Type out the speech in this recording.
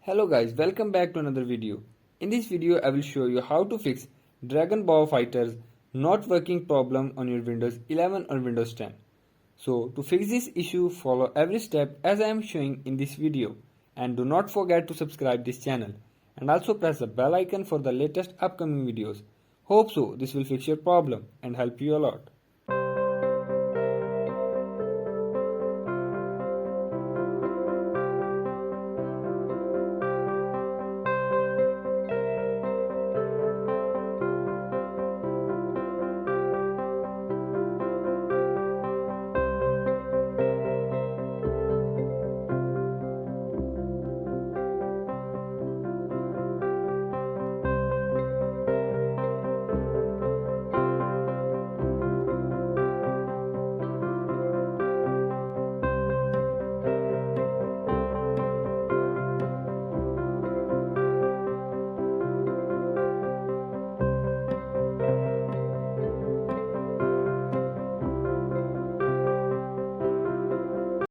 Hello guys, welcome back to another video. In this video I will show you how to fix Dragon Ball Fighterz not working problem on your Windows 11 or Windows 10. So to fix this issue, follow every step as I am showing in this video, and do not forget to subscribe this channel and also press the bell icon for the latest upcoming videos. Hope so this will fix your problem and help you a lot.